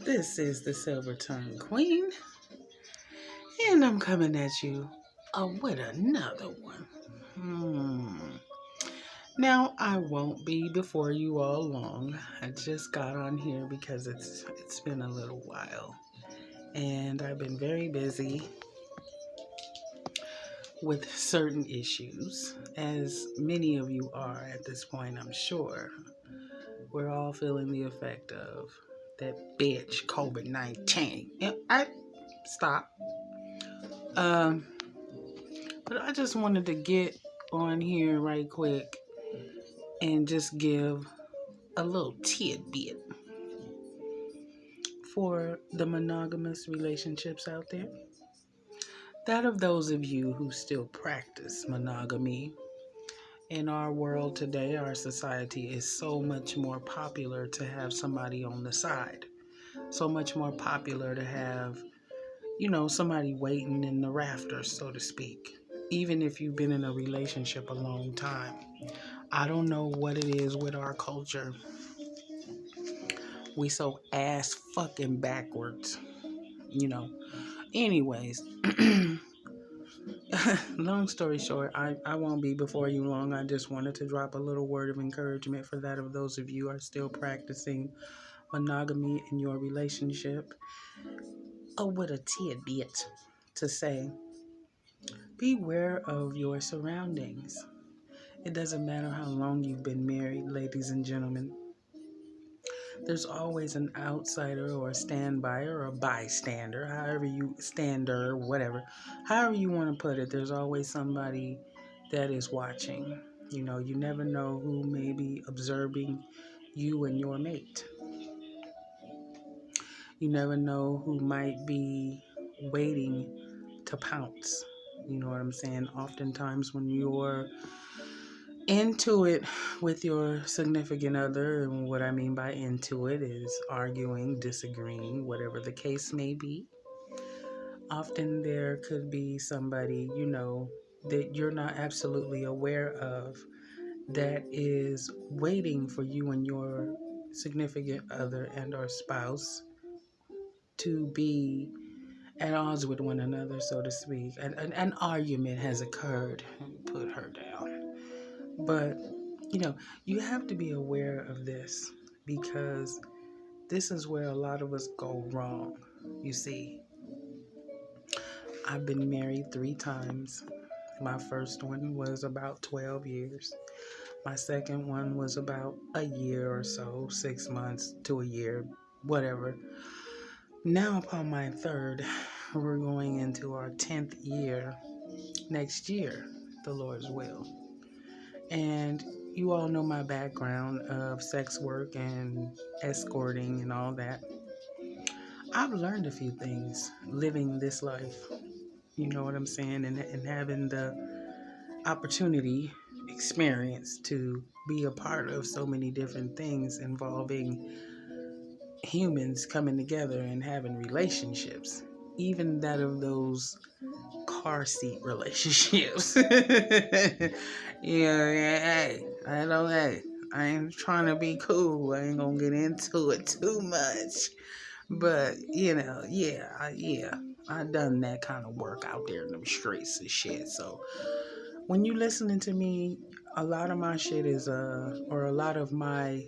This is the Silver Tongue Queen, and I'm coming at you with another one. Now, I won't be before you all long. I just got on here because it's been a little while, and I've been very busy with certain issues, as many of you are at this point, I'm sure. We're all feeling the effect of that bitch COVID-19. Stop. But I just wanted to get on here right quick and just give a little tidbit for the monogamous relationships out there. That of those of you who still practice monogamy. In our world today, our society is so much more popular to have somebody on the side. So much more popular to have, somebody waiting in the rafters, so to speak. Even if you've been in a relationship a long time. I don't know what it is with our culture. We so ass fucking backwards, Anyways, long story short, I won't be before you long. I just wanted to drop a little word of encouragement for that of those of you who are still practicing monogamy in your relationship. With a tidbit to say, beware of your surroundings. It doesn't matter how long you've been married, ladies and gentlemen. There's always an outsider or a standby or a bystander, however you want to put it. There's always somebody that is watching. You never know who may be observing you and your mate. You never know who might be waiting to pounce. You know what I'm saying? Oftentimes when you're into it with your significant other, and what I mean by into it is arguing, disagreeing, whatever the case may be. Often there could be somebody, that you're not absolutely aware of that is waiting for you and your significant other and or spouse to be at odds with one another, so to speak. An argument has occurred. Put her down. But you have to be aware of this, because this is where a lot of us go wrong. You see, I've been married 3 times. My first one was about 12 years. My second one was about a year or so, 6 months to a year, whatever. Now upon my third, we're going into our 10th year next year, the Lord's will. And you all know my background of sex work and escorting and all that. I've learned a few things living this life, you know what I'm saying, and having the opportunity, experience to be a part of so many different things involving humans coming together and having relationships, even that of those car seat relationships. Hey, I ain't trying to be cool. I ain't gonna get into it too much. But, I done that kind of work out there in them streets and shit. So when you listening to me, a lot of my shit is, or a lot of my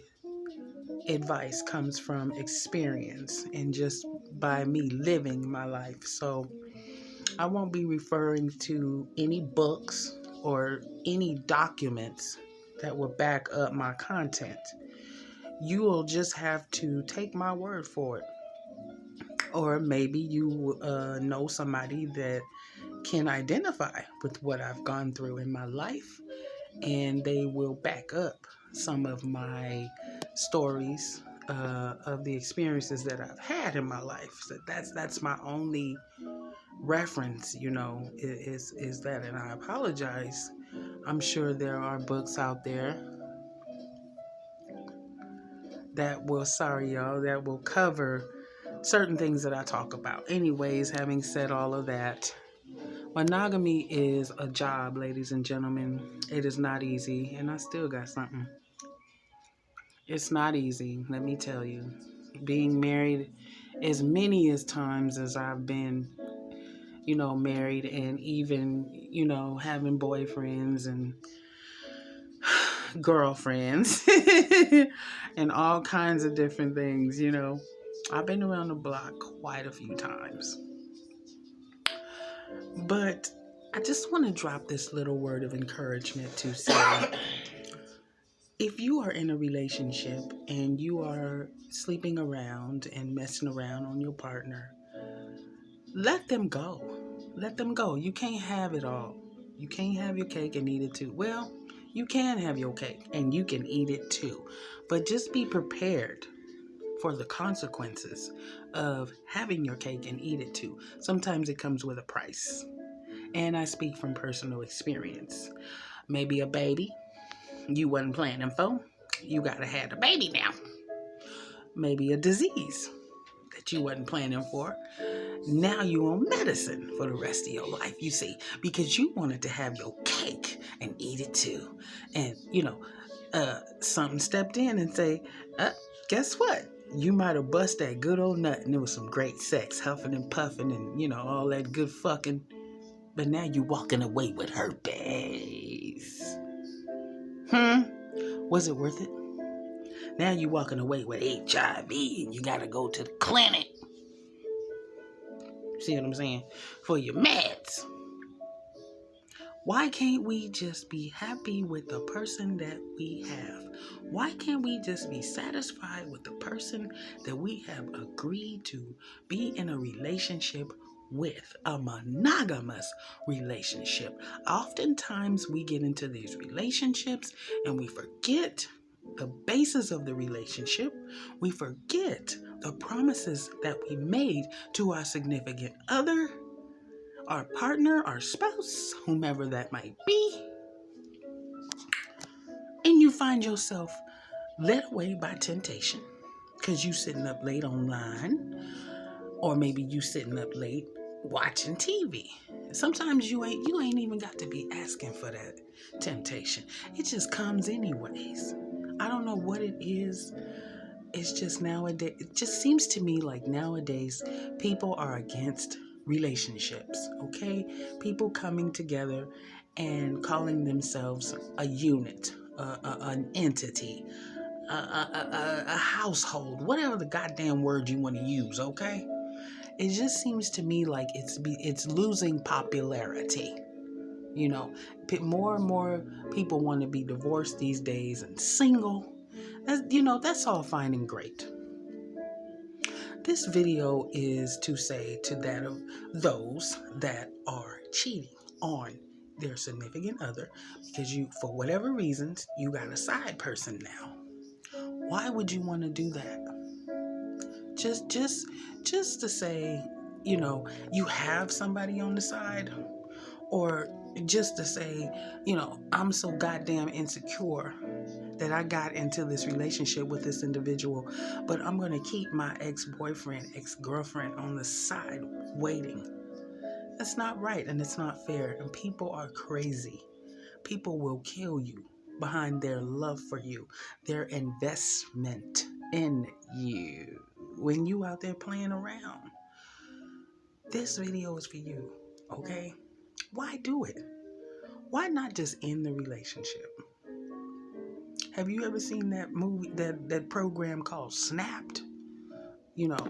advice comes from experience and just by me living my life. So I won't be referring to any books or any documents that will back up my content. You will just have to take my word for it. Or maybe you know somebody that can identify with what I've gone through in my life, and they will back up some of my stories of the experiences that I've had in my life. So that's my only reference, is that, and I apologize. I'm sure there are books out there that will cover certain things that I talk about. Anyways, having said all of that, monogamy is a job, ladies and gentlemen. It is not easy, and I still got something. It's not easy, let me tell you. Being married as many as times as I've been, married, and even, having boyfriends and girlfriends and all kinds of different things, I've been around the block quite a few times. But I just want to drop this little word of encouragement to say, if you are in a relationship and you are sleeping around and messing around on your partner, let them go. Let them go. You can't have it all. You can't have your cake and eat it too. Well, you can have your cake and you can eat it too. But just be prepared for the consequences of having your cake and eat it too. Sometimes it comes with a price. And I speak from personal experience. Maybe a baby you wasn't planning for. You gotta have the baby now. Maybe a disease that you wasn't planning for. Now you on medicine for the rest of your life, you see, because you wanted to have your cake and eat it too. And, something stepped in and say, guess what? You might have bust that good old nut and there was some great sex, huffing and puffing and, all that good fucking. But now you walking away with herpes. Was it worth it? Now you walking away with HIV and you gotta go to the clinic. See what I'm saying? For your meds. Why can't we just be happy with the person that we have? Why can't we just be satisfied with the person that we have agreed to be in a relationship with, a monogamous relationship? Oftentimes we get into these relationships and we forget the basis of the relationship. We forget the promises that we made to our significant other, our partner, our spouse, whomever that might be, and you find yourself led away by temptation because you sitting up late online, or maybe you sitting up late watching TV. Sometimes you ain't even got to be asking for that temptation. It just comes anyways. I don't know what it is. It's just nowadays, it just seems to me like nowadays people are against relationships, okay? People coming together and calling themselves a unit, an entity, a household, whatever the goddamn word you want to use, okay? It just seems to me like it's losing popularity. More and more people want to be divorced these days and single. That's all fine and great. This video is to say to that of those that are cheating on their significant other because for whatever reasons, you got a side person now. Why would you want to do that? Just to say, you have somebody on the side, or just to say, I'm so goddamn insecure that I got into this relationship with this individual, but I'm going to keep my ex-boyfriend, ex-girlfriend on the side waiting. That's not right and it's not fair. And people are crazy. People will kill you behind their love for you, their investment in you. When you out there playing around, this video is for you, okay? Why do it? Why not just end the relationship? Have you ever seen that movie, that program called Snapped?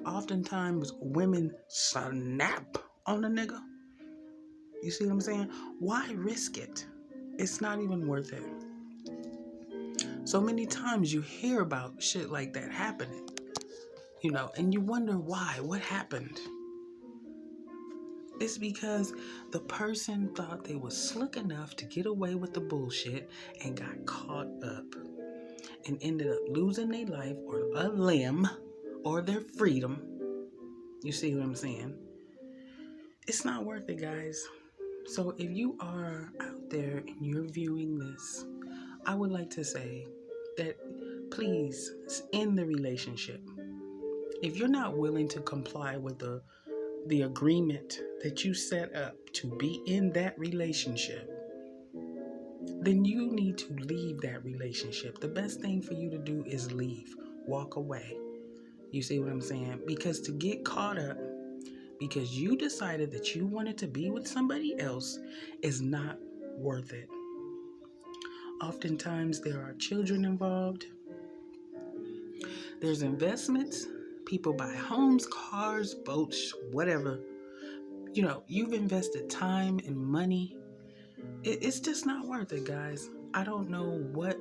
Oftentimes women snap on a nigga. You see what I'm saying? Why risk it? It's not even worth it. So many times you hear about shit like that happening, and you wonder why, what happened? It's because the person thought they was slick enough to get away with the bullshit and got caught up and ended up losing their life or a limb or their freedom. You see what I'm saying? It's not worth it, guys. So if you are out there and you're viewing this, I would like to say that please end the relationship. If you're not willing to comply with the agreement that you set up to be in that relationship, then you need to leave that relationship. The best thing for you to do is leave. Walk away. You see what I'm saying? Because to get caught up because you decided that you wanted to be with somebody else is not worth it. Oftentimes there are children involved, there's investments, people buy homes, cars, boats, whatever. You've invested time and money. It's just not worth it, guys. I don't know what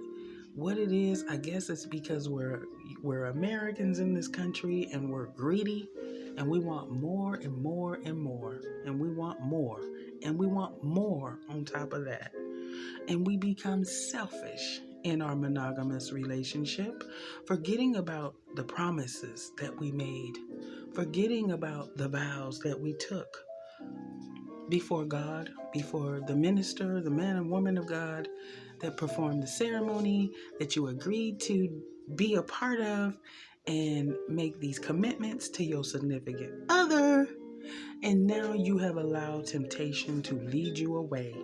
it is. I guess it's because we're Americans in this country and we're greedy and we want more and more and more and we want more and we want more on top of that. And we become selfish in our monogamous relationship, forgetting about the promises that we made, forgetting about the vows that we took before God, before the minister, the man and woman of God that performed the ceremony that you agreed to be a part of and make these commitments to your significant other. And now you have allowed temptation to lead you away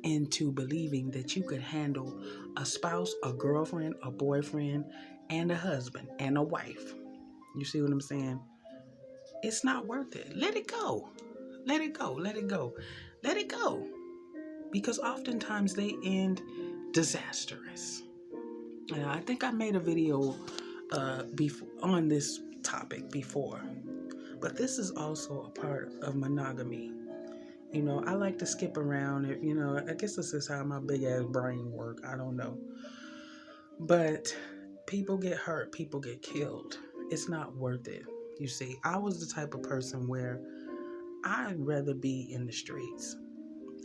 into believing that you could handle a spouse, a girlfriend, a boyfriend, and a husband and a wife. You see what I'm saying? It's not worth it. Let it go. Let it go. Let it go. Let it go. Because oftentimes they end disastrous. And I think I made a video on this topic before. But this is also a part of monogamy. I like to skip around it. I guess this is how my big ass brain work. I don't know. But people get hurt. People get killed. It's not worth it. You see, I was the type of person where I'd rather be in the streets.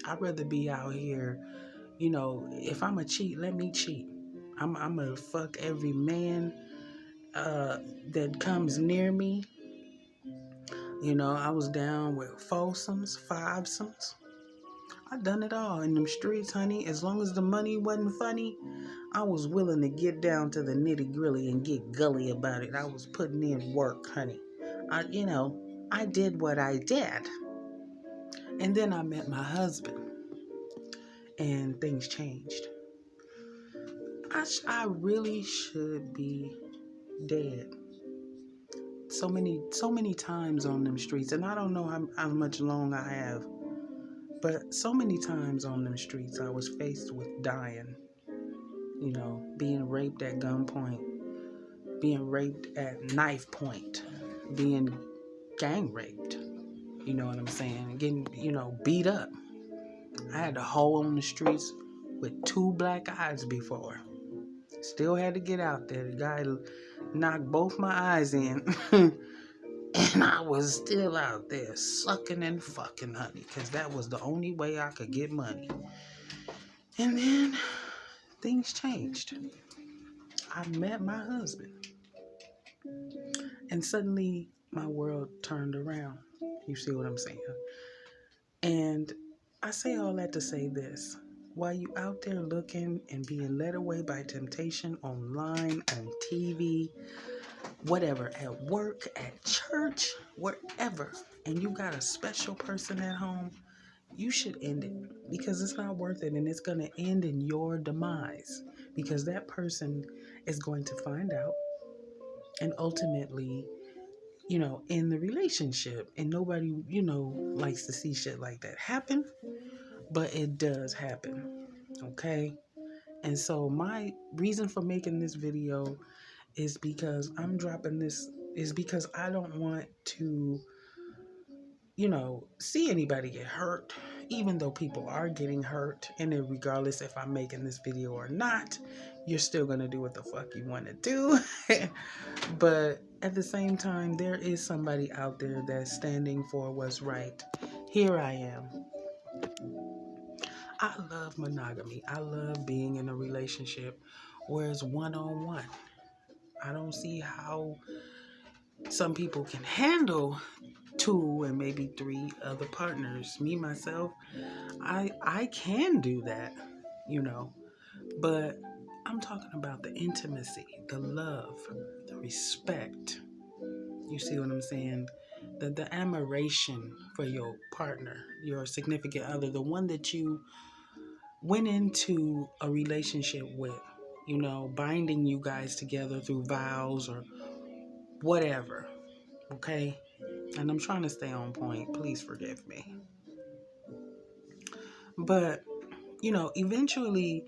I'd rather be out here. If I'm a cheat, let me cheat. I'm a fuck every man that comes near me. I was down with foursomes, fivesomes. I done it all in them streets, honey. As long as the money wasn't funny, I was willing to get down to the nitty gritty and get gully about it. I was putting in work, honey. I did what I did. And then I met my husband and things changed. I really should be dead. So many times on them streets, and I don't know how much long I have, but so many times on them streets I was faced with dying. Being raped at gunpoint, being raped at knife point, being gang raped. You know what I'm saying? Getting, beat up. I had a hole on the streets with 2 black eyes before. Still had to get out there. The guy knocked both my eyes in. And I was still out there sucking and fucking, honey, because that was the only way I could get money. And then things changed. I met my husband. And suddenly my world turned around. You see what I'm saying? And I say all that to say this. While you out there looking and being led away by temptation online, on TV, whatever, at work, at church, wherever, and you got a special person at home, you should end it because it's not worth it and it's going to end in your demise because that person is going to find out and ultimately, in the relationship. And nobody, likes to see shit like that happen, but it does happen. Okay? And so my reason for making this video is because I don't want to, see anybody get hurt, even though people are getting hurt. And then regardless if I'm making this video or not, you're still going to do what the fuck you want to do. But at the same time, there is somebody out there that's standing for what's right. Here I am. I love monogamy. I love being in a relationship where it's one-on-one. I don't see how some people can handle 2 and maybe 3 other partners. Me, myself, I can do that, but I'm talking about the intimacy, the love, the respect. You see what I'm saying? The admiration for your partner, your significant other, the one that you went into a relationship with, binding you guys together through vows or whatever, okay? And I'm trying to stay on point. Please forgive me. But, eventually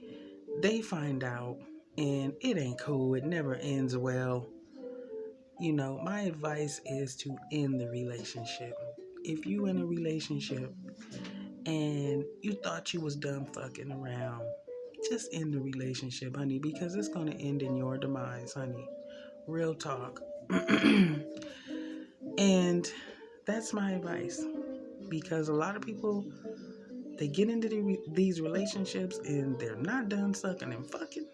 they find out and it ain't cool. It never ends well. My advice is to end the relationship. If you in a relationship and you thought you was done fucking around, just end the relationship, honey, because it's going to end in your demise, honey. Real talk. And that's my advice, because a lot of people, they get into these relationships and they're not done sucking and fucking,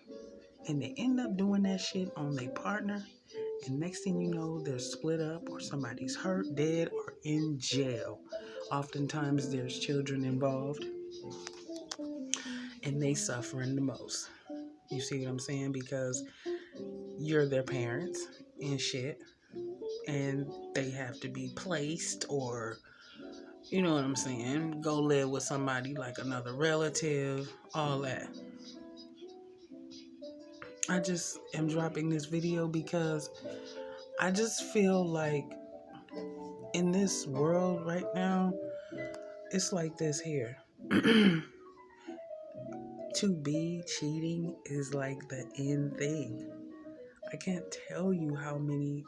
and they end up doing that shit on their partner, and next thing you know, they're split up, or somebody's hurt, dead, or in jail. Oftentimes there's children involved, and they suffering the most. You see what I'm saying? Because you're their parents and shit, and they have to be placed, or you know what I'm saying, go live with somebody like another relative, all that. I just am dropping this video because I just feel like in this world right now, it's like this here. To be cheating is like the end thing. I can't tell you how many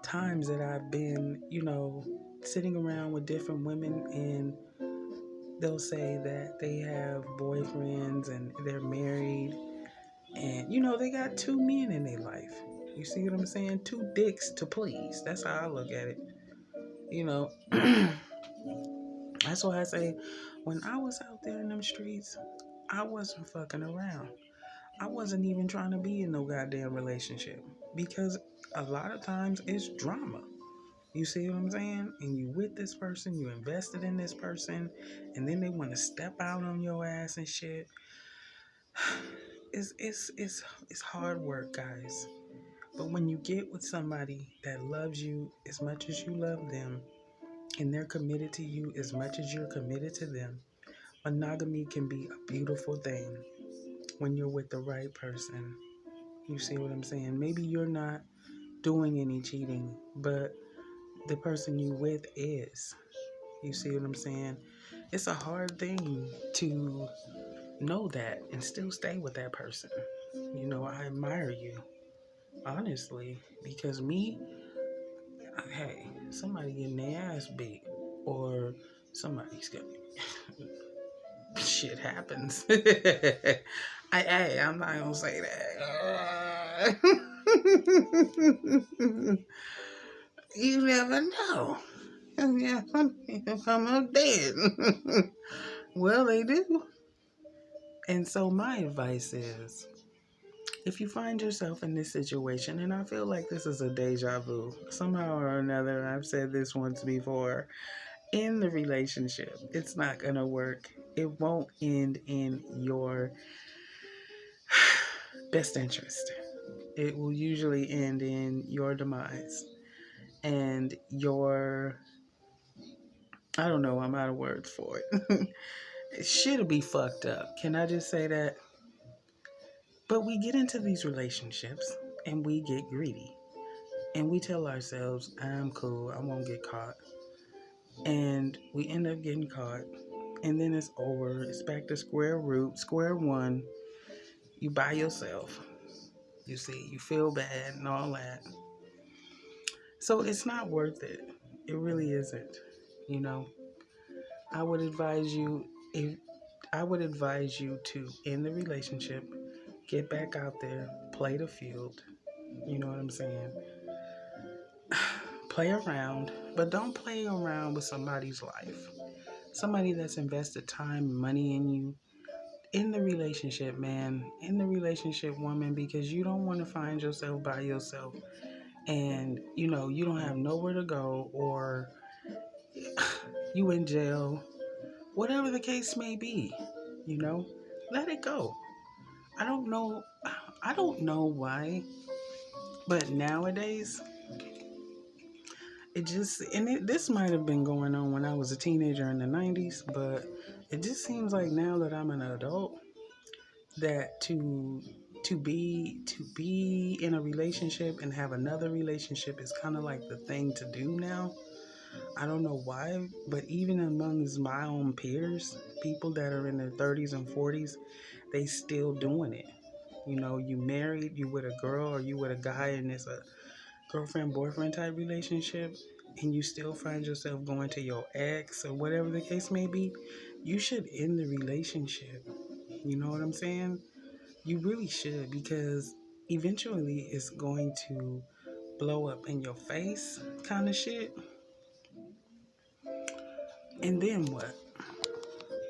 times that I've been, sitting around with different women, and they'll say that they have boyfriends and they're married, and they got two men in their life. You see what I'm saying? Two dicks to please. That's how I look at it. That's why I say, when I was out there in them streets, I wasn't fucking around. I wasn't even trying to be in no goddamn relationship, because a lot of times it's drama. You see what I'm saying? And you with this person, you invested in this person, and then they want to step out on your ass and shit. It's hard work, guys. But when you get with somebody that loves you as much as you love them, and they're committed to you as much as you're committed to them, monogamy can be a beautiful thing when you're with the right person. You see what I'm saying? Maybe you're not doing any cheating, but the person you with is. You see what I'm saying? It's a hard thing to know that and still stay with that person. I admire you, honestly, because me, hey, somebody getting their ass beat, or somebody's getting shit happens. I'm not gonna say that. You never know. Yeah, some people come up dead. Well, they do. And so my advice is, if you find yourself in this situation, and I feel like this is a deja vu, somehow or another, I've said this once before, in the relationship, it's not going to work. It won't end in your best interest. It will usually end in your demise and I don't know, I'm out of words for it. Shit'll be fucked up. Can I just say that? But we get into these relationships and we get greedy. And we tell ourselves, I'm cool, I won't get caught. And we end up getting caught. And then it's over. It's back to square one. You by yourself. You see, you feel bad and all that. So it's not worth it. It really isn't. You know, I would advise you to end the relationship, get back out there, play the field. You know what I'm saying? Play around, but don't play around with somebody's life. Somebody that's invested time and money in you. In the relationship, man. In the relationship, woman, because you don't want to find yourself by yourself, and you don't have nowhere to go, or you in jail, whatever the case may be. Let it go. I don't know why, but nowadays this might have been going on when I was a teenager in the 90s, but it just seems like now that I'm an adult, that to to be in a relationship and have another relationship is kind of like the thing to do now. I don't know why, but even amongst my own peers, people that are in their 30s and 40s, they still doing it. You know, you married, you with a girl or you with a guy and it's a girlfriend boyfriend type relationship, and you still find yourself going to your ex or whatever the case may be, you should end the relationship. You know what I'm saying? You really should, because eventually it's going to blow up in your face kind of shit. And then what?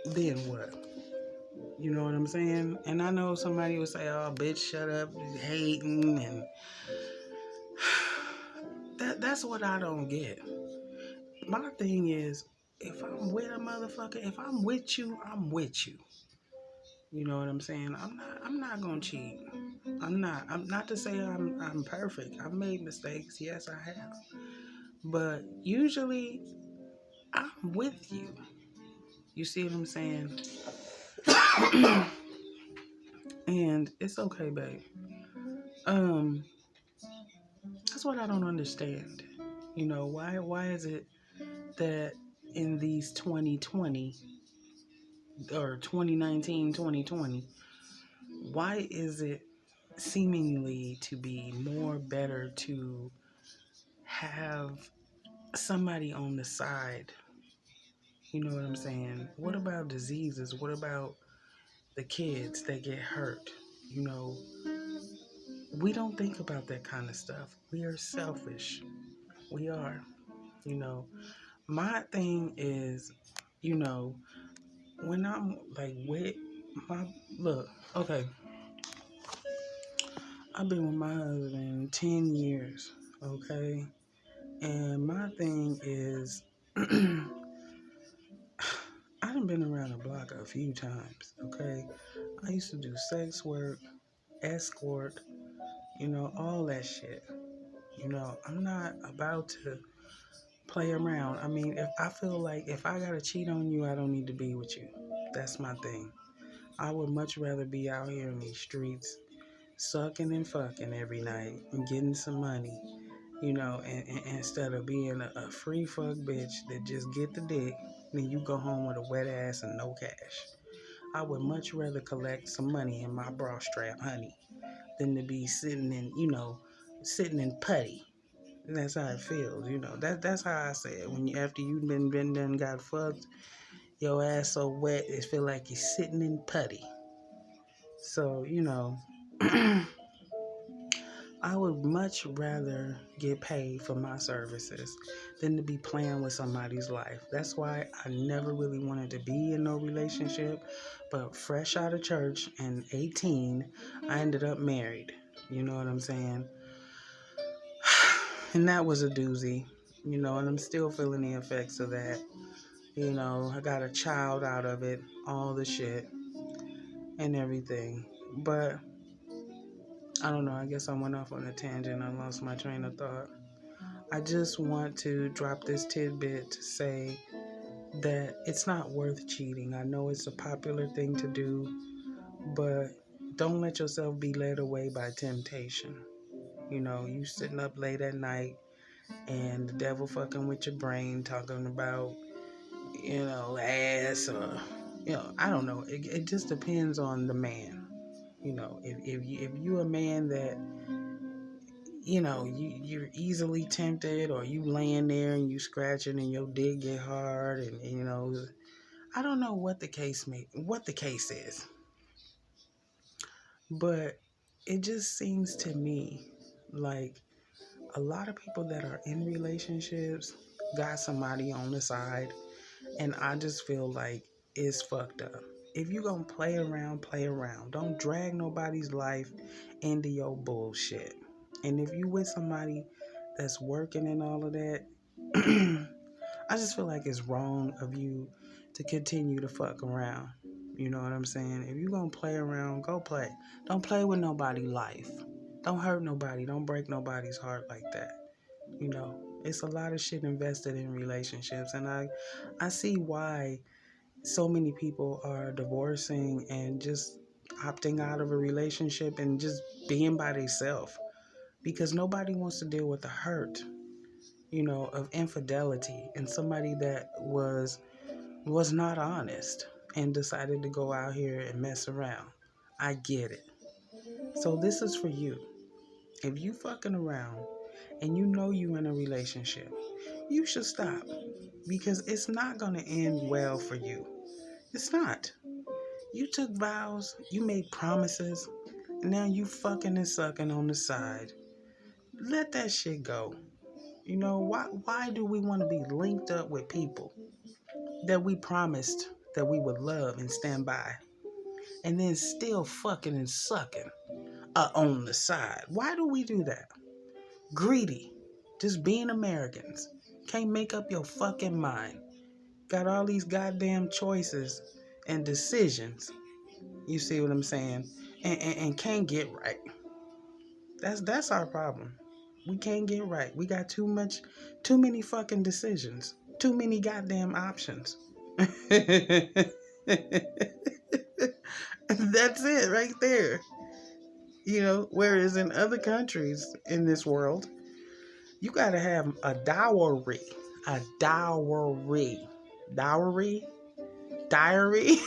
Then what? You know what I'm saying? And I know somebody will say, "Oh, bitch, shut up, hating," and that's what I don't get. My thing is, if I'm with a motherfucker, if I'm with you, I'm with you. You know what I'm saying? I'm not gonna cheat. I'm not to say I'm perfect. I've made mistakes, yes I have. But usually I'm with you. You see what I'm saying? And it's okay, babe. Um, that's what I don't understand. You know, why is it that in these 2020 or 2019, 2020, why is it seemingly to be more better to have somebody on the side? You know what I'm saying? What about diseases? What about the kids that get hurt? You know, we don't think about that kind of stuff. We are selfish. We are. You know, my thing is, you know, when I'm like with my look, okay, I've been with my husband 10 years, okay? And my thing is, I done been around the block a few times, okay? I used to do sex work, escort, you know, all that shit. You know, I'm not about to play around. I mean, if I feel like if I gotta cheat on you, I don't need to be with you. That's my thing. I would much rather be out here in these streets, sucking and fucking every night and getting some money, you know, and instead of being a free fuck bitch that just get the dick, then you go home with a wet ass and no cash. I would much rather collect some money in my bra strap, honey, than to be sitting in, you know, sitting in putty. And that's how it feels, you know. That's how I say it. When you after you've been done got fucked, your ass so wet it feel like you're sitting in putty. So, you know, I would much rather get paid for my services than to be playing with somebody's life. That's why I never really wanted to be in no relationship. But fresh out of church and 18, I ended up married. You know what I'm saying? And that was a doozy. You know, and I'm still feeling the effects of that. You know, I got a child out of it, all the shit and everything. But I don't know, I guess I went off on a tangent. I lost my train of thought. I just want to drop this tidbit to say that it's not worth cheating. I know it's a popular thing to do, but don't let yourself be led away by temptation. You know, you sitting up late at night and the devil fucking with your brain talking about, you know, ass or, you know, I don't know. It just depends on the man. You know, if you a man that, you know, you're easily tempted, or you laying there and you scratching and your dick get hard, and you know, I don't know what the case is, but it just seems to me like a lot of people that are in relationships got somebody on the side, and I just feel like it's fucked up. If you gonna play around, play around. Don't drag nobody's life into your bullshit. And if you with somebody that's working and all of that, I just feel like it's wrong of you to continue to fuck around. You know what I'm saying? If you gonna play around, go play. Don't play with nobody's life. Don't hurt nobody. Don't break nobody's heart like that. You know, it's a lot of shit invested in relationships, and I see why so many people are divorcing and just opting out of a relationship and just being by themselves because nobody wants to deal with the hurt, of infidelity and somebody that was not honest and decided to go out here and mess around. I get it. So this is for you. If you fucking around and you know you in a relationship, you should stop because it's not going to end well for you. It's not. You took vows, you made promises, and now you fucking and sucking on the side. Let that shit go. Why do we want to be linked up with people that we promised that we would love and stand by and then still fucking and sucking on the side? Why do we do that? Greedy. Just being Americans. Can't make up your fucking mind. Got all these goddamn choices and decisions. You see what I'm saying? And can't get right. That's our problem. We can't get right. We got too many fucking decisions. Too many goddamn options. That's it right there. Whereas in other countries in this world, you gotta have a dowry. A dowry. Dowry? Diary?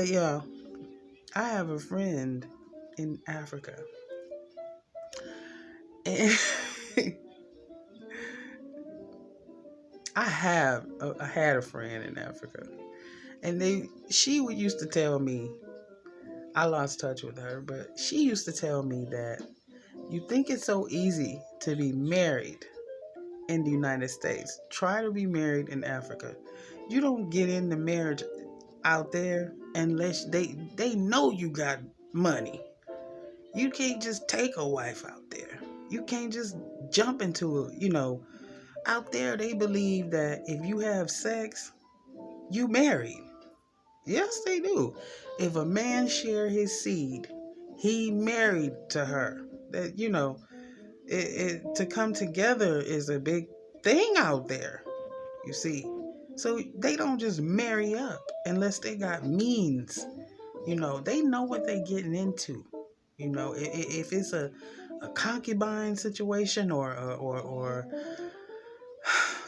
Yeah. I have a friend in Africa. And I had a friend in Africa. And she would used to tell me, I lost touch with her, but she used to tell me that you think it's so easy to be married in the United States. Try to be married in Africa. You don't get into marriage out there unless they know you got money. You can't just take a wife out there. You can't just jump into out there they believe that if you have sex, you married. Yes, they do. If a man share his seed, he married to her. That to come together is a big thing out there. You see, so they don't just marry up unless they got means. They know what they're getting into. If it's a concubine situation or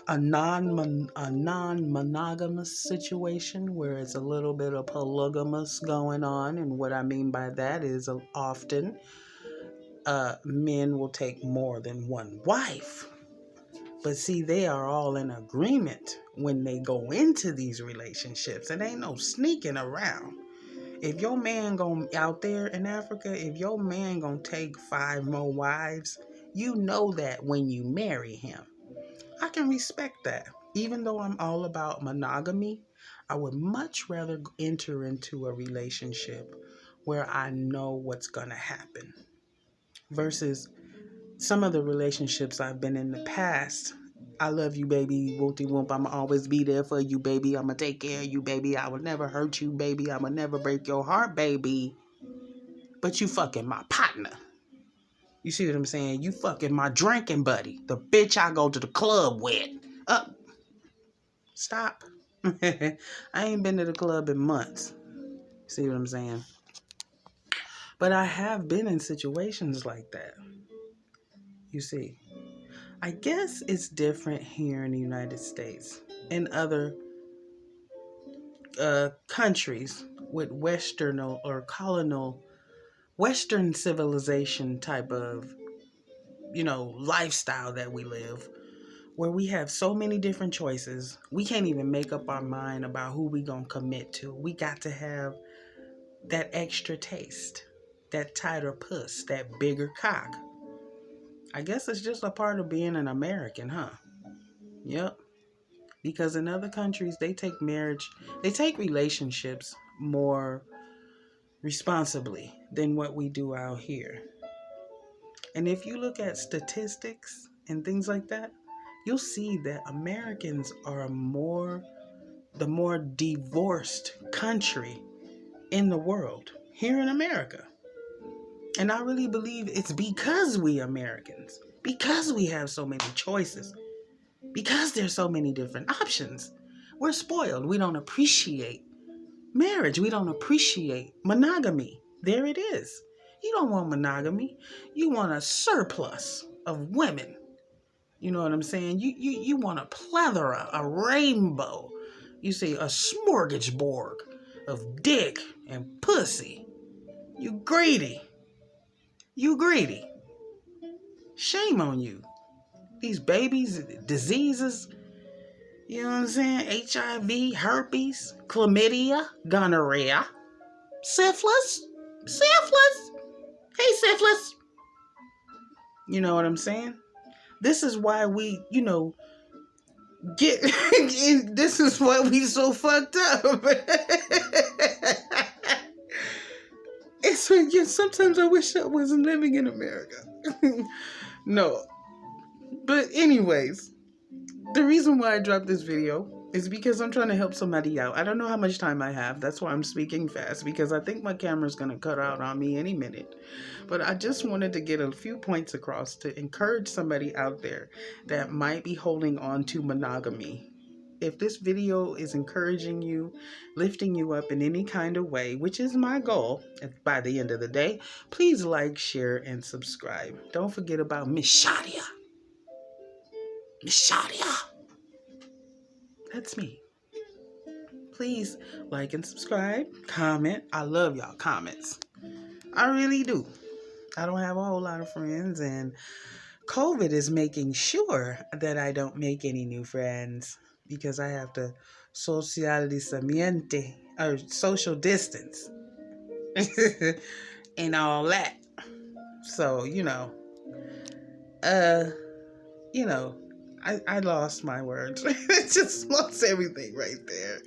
a non-monogamous situation where it's a little bit of polygamous going on. And what I mean by that is often men will take more than one wife. But see, they are all in agreement when they go into these relationships. And ain't no sneaking around. If your man out there in Africa, if your man gonna take 5 more wives, you know that when you marry him. I can respect that. Even though I'm all about monogamy, I would much rather enter into a relationship where I know what's going to happen versus some of the relationships I've been in the past. I love you, baby. Whoopty whoop. I'ma always be there for you, baby. I'ma take care of you, baby. I will never hurt you, baby. I will never break your heart, baby. But you fucking my partner. You see what I'm saying? You fucking my drinking buddy. The bitch I go to the club with. Stop. I ain't been to the club in months. See what I'm saying? But I have been in situations like that. You see. I guess it's different here in the United States. In other countries with Western or colonial, Western civilization type of, lifestyle that we live, where we have so many different choices, we can't even make up our mind about who we gonna commit to. We got to have that extra taste, that tighter puss, that bigger cock. I guess it's just a part of being an American, huh? Yep. Because in other countries, they take relationships more responsibly than what we do out here. And if you look at statistics and things like that, you'll see that Americans are the more divorced country in the world, here in America. And I really believe it's because we Americans, because we have so many choices, because there's so many different options. We're spoiled. We don't appreciate marriage. We don't appreciate monogamy. There it is. You don't want monogamy. You want a surplus of women. You know what I'm saying? You want a plethora, a rainbow. You see, a smorgasbord of dick and pussy. You greedy. You greedy. Shame on you. These babies, diseases, you know what I'm saying? HIV, herpes, chlamydia, gonorrhea, syphilis. Syphilis. Hey, syphilis. You know what I'm saying? This is why we, get, this is why we so fucked up. It's like, yeah, sometimes I wish I wasn't living in America. No. But anyways, the reason why I dropped this video is because I'm trying to help somebody out. I don't know how much time I have. That's why I'm speaking fast, because I think my camera's going to cut out on me any minute. But I just wanted to get a few points across to encourage somebody out there that might be holding on to monogamy. If this video is encouraging you, lifting you up in any kind of way, which is my goal by the end of the day, please like, share, and subscribe. Don't forget about Miss Shadia. Miss Shadia. That's me. Please like and subscribe, comment. I love y'all comments. I really do. I don't have a whole lot of friends, and COVID is making sure that I don't make any new friends because I have to social distance and all that. So, I lost my words. I just lost everything right there.